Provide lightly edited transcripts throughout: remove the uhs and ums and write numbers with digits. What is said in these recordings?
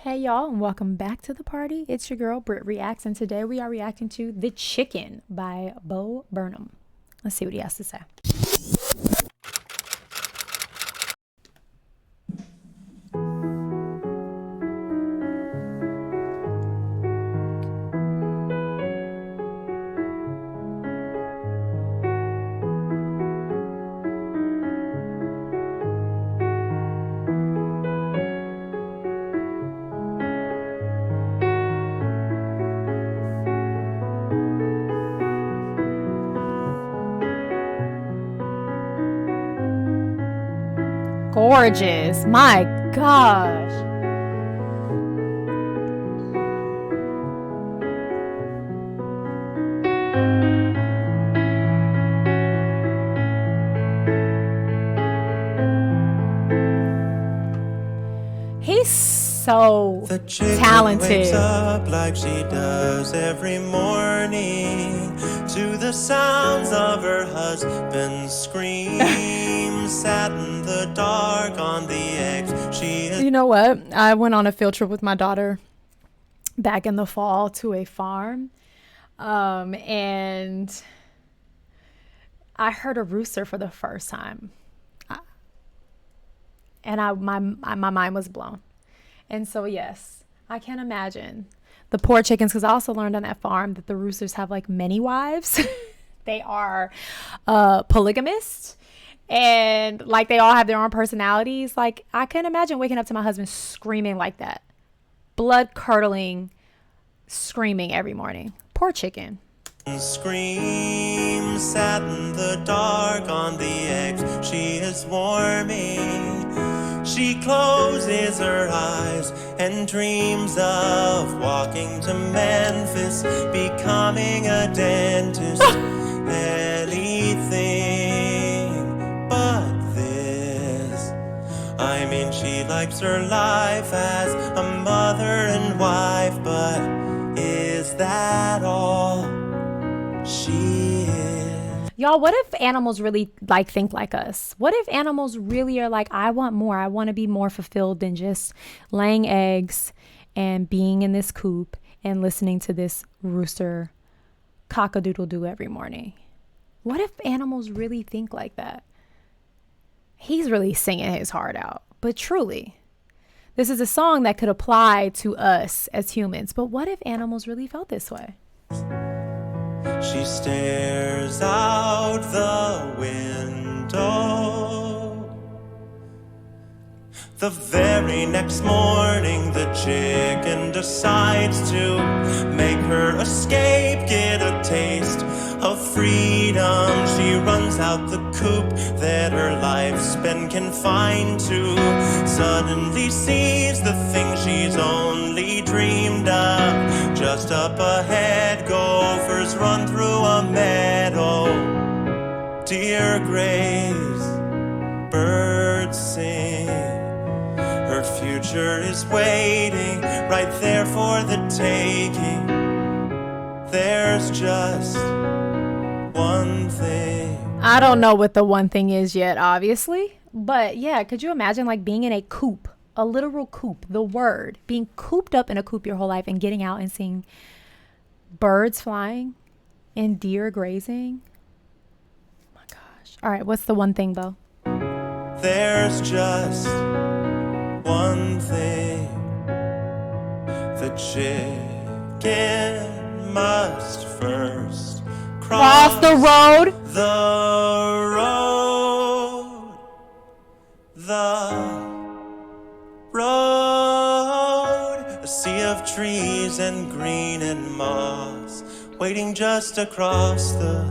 Hey y'all, and welcome back to the party. It's your girl BrittReacts, and today we are reacting to The Chicken by Burnham. Let's see what he has to say. Gorgeous. My gosh. He's so The chicken talented. wakes up like she does every morning to the sounds of her husband's scream. Sat in the dark on the eggs. She is. You know what? I went on a field trip with my daughter back in the fall to a farm. And I heard a rooster for the first time. And my mind was blown. And so, yes, I can imagine the poor chickens, because I also learned on that farm that the roosters have like many wives. They are polygamist, and like they all have their own personalities. Like, I couldn't imagine waking up to my husband screaming like that, blood curdling screaming every morning. Poor chicken. Scream, sat in the dark on the eggs she is warming. She closes her eyes and dreams of walking to Memphis, becoming a dentist, anything but this. I mean, she likes her life as a mother and wife, but is that all she is? Y'all, what if animals really like think like us? What if animals really are like, I want more. I want to be more fulfilled than just laying eggs and being in this coop and listening to this rooster cock-a-doodle-doo every morning. What if animals really think like that? He's really singing his heart out. But truly, this is a song that could apply to us as humans. But what if animals really felt this way? She stares out the window. The very next morning, the chicken decides to make her escape, get a taste of freedom. She runs out the coop that her life's been confined to. Suddenly sees the thing she's only dreamed of. Just up ahead, gophers run through a meadow. Deer graze, birds sing. Her future is waiting right there for the taking. There's just one thing. I don't know what the one thing is yet, obviously. But yeah, could you imagine like being in a coop, a literal coop, the word, being cooped up in a coop your whole life and getting out and seeing birds flying and deer grazing? Oh my gosh. All right, what's the one thing, Bo? There's just one thing. The chicken must first Cross the road. the road. The road. A sea of trees and green and moss waiting just across the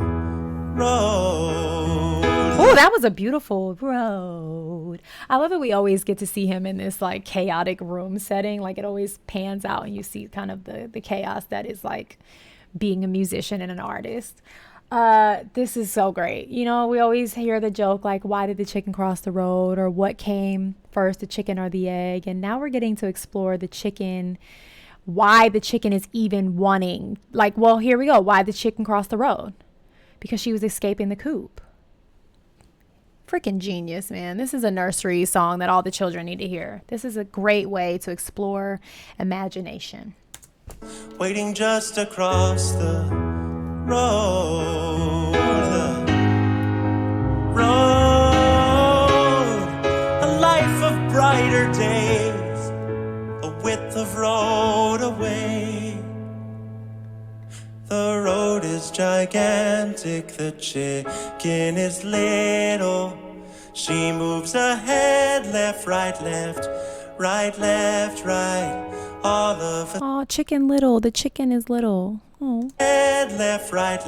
road. Oh, that was a beautiful road. I love that we always get to see him in this like chaotic room setting. Like it always pans out and you see kind of the chaos that is like being a musician and an artist. This is so great. You know, we always hear the joke like, why did the chicken cross the road? Or what came first, the chicken or the egg? And now we're getting to explore the chicken, why the chicken is even wanting, like, well, here we go. Why the chicken crossed the road? Because she was escaping the coop. Freaking genius, man. This is a nursery song that all the children need to hear. This is a great way to explore imagination. Waiting just across the road. A life of brighter days, a width of road away. The road is gigantic, the chicken is little. She moves ahead, left, right, right, all of a Oh, chicken little. The chicken is little. Oh. head, left, right,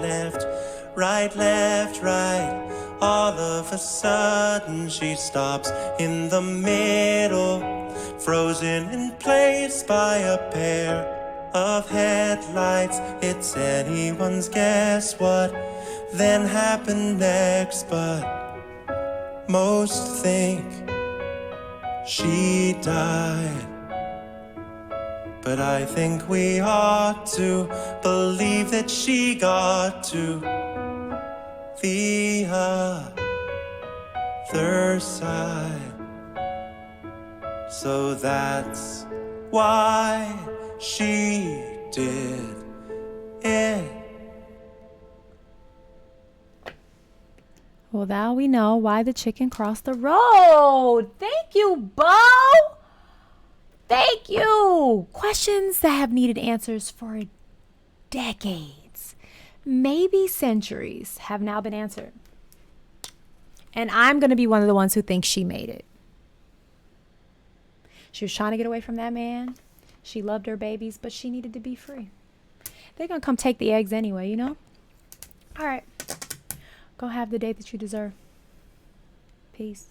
right. All of a sudden she stops in the middle, frozen in place by a pair of headlights. It's anyone's guess what then happened next, but most think she died. But I think we ought to believe that she got to the other side. So that's why she did it. Well, now we know why the chicken crossed the road. Thank you, Bo. Thank you. Questions that have needed answers for decades, maybe centuries, have now been answered. And I'm going to be one of the ones who thinks she made it. She was trying to get away from that man. She loved her babies, but she needed to be free. They're going to come take the eggs anyway, you know? All right. Go have the day that you deserve. Peace.